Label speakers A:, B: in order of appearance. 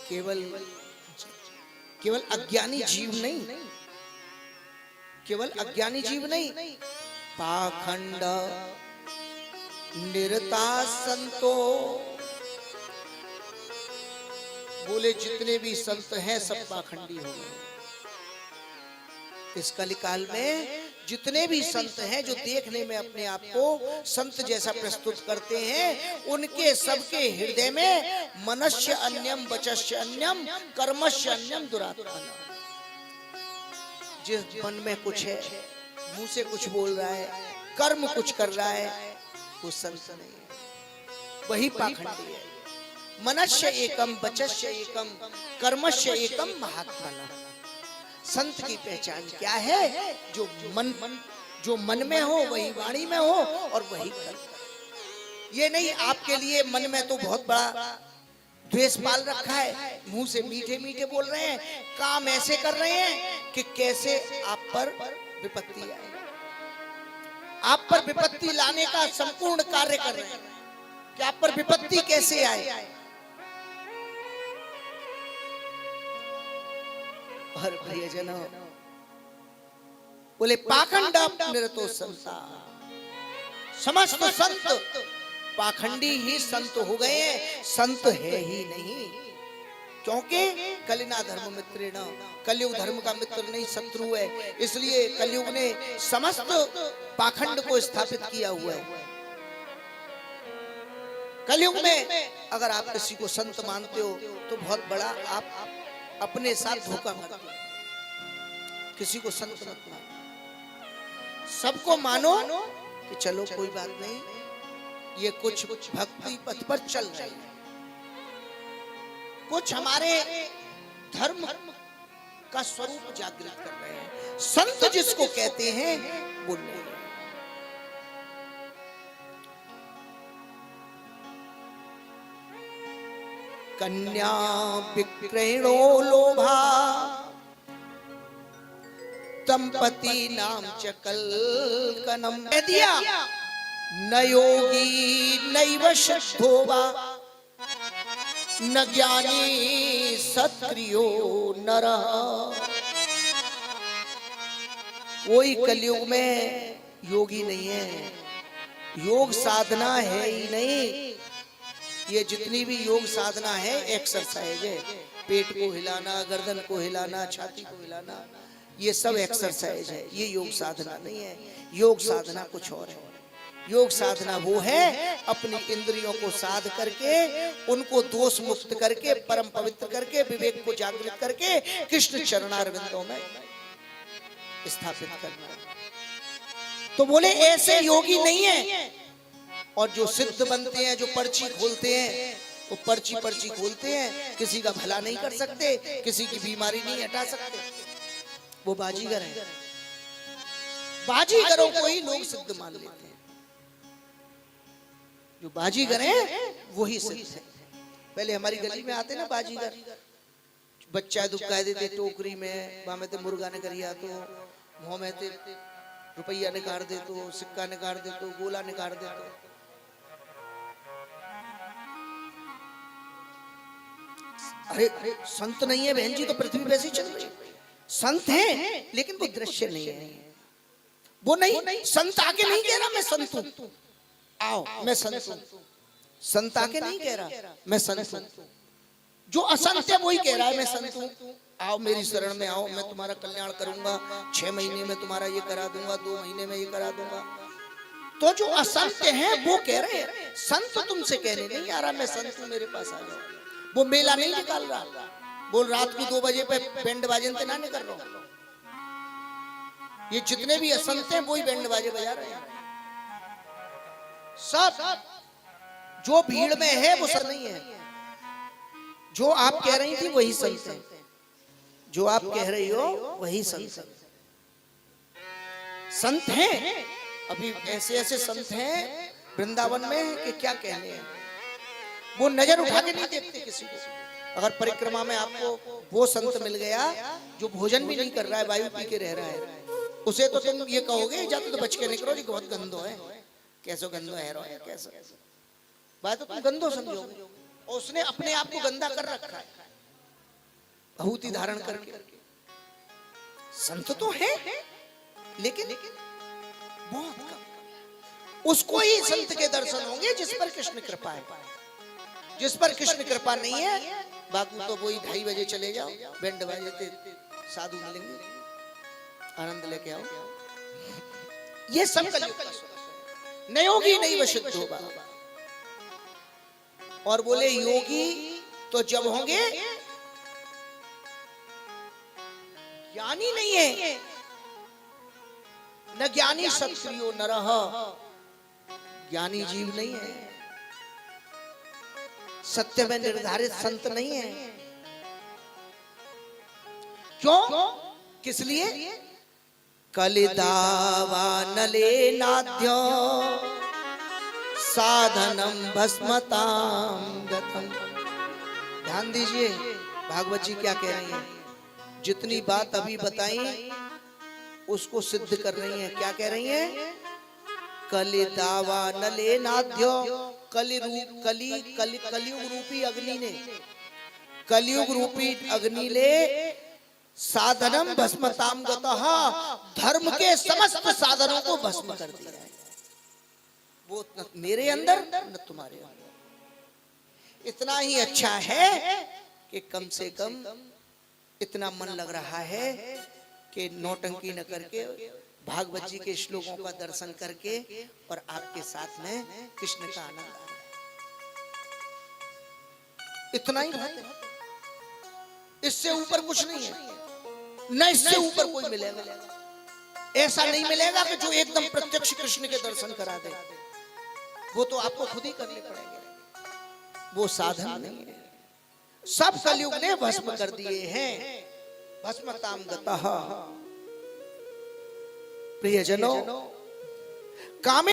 A: केवल केवल अज्ञानी जीव नहीं, केवल अज्ञानी जीव नहीं, पाखंड निरता संतो, बोले जितने भी संत हैं सब पाखंडी हो गए। इस कलिकाल में जितने भी संत हैं जो देखने में अपने आप को संत जैसा प्रस्तुत करते हैं, उनके सबके हृदय में मनस्य अन्यम वचस्य अन्यम कर्मस्य अन्यम दुरात्मा। जिस मन में कुछ है, मुंह से कुछ बोल रहा है, कर्म कुछ कर रहा है, वो संत नहीं है, वही पाखंडी है। मनस्य एकम वचस्य एकम कर्मस्य एकम महात्मना। संत की पहचान क्या है? जो मन में हो वही वाणी में हो और वही कर्म। ये नहीं आपके लिए मन में तो बहुत बड़ा द्वेष पाल रखा है, मुंह से मीठे मीठे बोल रहे हैं, काम ऐसे कर रहे हैं कि कैसे आप पर विपत्ति आए, आप पर विपत्ति लाने का संपूर्ण कार्य कर रहे हैं कि आप पर विपत्ति कैसे आए। और प्रियजनों, बोले पाखंड निरतो संता, समस्त संत पाखंडी ही संत हो गए, संत है ही नहीं। क्योंकि कलिना धर्म मित्रेण, कलयुग धर्म का मित्र नहीं शत्रु है, इसलिए कलयुग ने समस्त पाखंड को स्थापित किया हुआ है। कलयुग में अगर आप किसी को संत मानते हो तो बहुत बड़ा आप अपने साथ धोखा मत दो। किसी को संत मत मानो, सबको मानो कि चलो कोई बात नहीं, ये कुछ भक्ति पथ पर चल रहे हैं, कुछ हमारे धर्म का स्वरूप जागृत कर रहे हैं। संत जिसको कहते हैं वो नहीं। कन्या विक्रयणो लोभा दंपति नाम च कल्कनम। कह दिया न योगी नैव शुद्धोवा न ज्ञानी सत्क्रियो नरः। कोई कलयुग में योगी नहीं है, योग साधना है ही नहीं। ये जितनी भी योग साधना है एक्सरसाइज है, पेट को हिलाना, गर्दन को हिलाना, छाती को हिलाना, ये सब एक्सरसाइज है, ये योग साधना नहीं है। योग साधना कुछ और है। योग साधना वो है अपनी इंद्रियों को साध करके, उनको दोष मुक्त करके, परम पवित्र करके, विवेक को जागृत करके कृष्ण चरणारविंदों में स्थापित करना। तो बोले ऐसे योगी नहीं है। और जो सिद्ध बनते हैं, जो पर्ची खोलते हैं, वो पर्ची खोलते हैं, किसी का भला नहीं कर सकते, किसी की बीमारी नहीं हटा सकते, वो बाजीगर है। बाजीगरों को ही लोग सिद्ध मान लेते हैं। जो बाजीगर है वही सिद्ध है। पहले हमारी गली में आते ना बाजीगर, बच्चा दुबका देते टोकरी में, वहां में तो मुर्गा ने करिया तो मुंह में ते रुपया निकाल दे तो, सिक्का निकाल दे तो, गोला निकाल दे तो। अरे संत नहीं है बहन जी तो पृथ्वी वैसी चल रही। संत है लेकिन वो दृश्य नहीं है। वो नहीं, संत आके नहीं कह रहा मैं संत हूं, आओ मैं संत हूं। संत आके नहीं कह रहा मैं संत हूं। जो असंत है वही कह रहा है मैं संत हूं, आओ मेरी शरण में आओ, मैं तुम्हारा कल्याण करूंगा, 6 महीने में तुम्हारा ये करा दूंगा, 2 महीने में ये करा दूंगा। तो जो असंत है वो कह रहे हैं, संत तुमसे कहने नहीं आ रहा मैं संत हूं, मेरे पास आ जाओ। वो मेला नहीं निकाल रहा, बोल रात को 2 बजे पे बैंड बाजे ना निकल रहा हूं। ये जितने भी असंत हैं वही बैंड बाजे बजा रहे हैं। सब जो भीड़ में है वो सब नहीं है। जो आप कह रही थी वही संत है, जो आप कह रही हो वही संत है। संत हैं, अभी ऐसे ऐसे संत हैं वृंदावन में कि क्या कहने हैं। वो नजर उठा के नहीं देखते किसी को। अगर परिक्रमा में आपको वो संत मिल गया जो भोजन भी नहीं कर रहा है, वायु पी के रह रहा है, उसे तो तुम ये कहोगे जाते तो बच के निकलो जी, बहुत गंदो है, कैसो गंदो है रो है, कैसा बात तो तुम गंदो समझोगे। और उसने अपने आप को गंदा कर रखा है। आहुति धारण करके। संत तो है लेकिन बहुत कम। उसको ही संत के दर्शन होंगे जिस पर कृष्ण कृपा है। जिस पर कृष्ण कृपा नहीं है, बाकी तो वही 2:30 बजे चले जाओ, बैंड बजाते साधु मिलेंगे, आनंद लेके आओ। ये सब कलयुग का स्वभाव है। न योगी नहीं वशिष्ठ होगा। और बोले योगी तो जब होंगे, ज्ञानी नहीं है। न ज्ञानी सत्क्रियो नरः, ज्ञानी जीव नहीं है। सत्य में निर्धारित संत नहीं है। क्यों? किस लिए? कलिदावा नले नाद्य साधनम भस्मताम गतम। ध्यान दीजिए भागवत जी क्या कह रही हैं। जितनी बात अभी बताई उसको सिद्ध कर रही हैं। क्या कह रही हैं? कलिदावा नले नाद्य, कलियुग रूपी अग्नि ने, कलियुग रूपी अग्नि ले साधनम भस्मताम गतः, धर्म के समस्त साधनों को भस्म कर दिया है। वो न मेरे अंदर न तुम्हारे अंदर। इतना ही अच्छा है कि कम से कम इतना मन लग रहा है कि नौटंकी न करके भागवत जी के श्लोकों का दर्शन करके और आपके साथ में कृष्ण का आनंद आ रहा है। इतना ही बात है, इससे ऊपर कुछ नहीं है। न इससे ऊपर कोई मिलेगा। ऐसा नहीं मिलेगा कि जो एकदम प्रत्यक्ष कृष्ण के दर्शन करा दे। वो तो आपको खुद ही करने पड़ेंगे। वो साधन नहीं है। सब कलयुग ने भस्म कर दिए हैं। भस्मताम गतः। प्रियजनों, कामे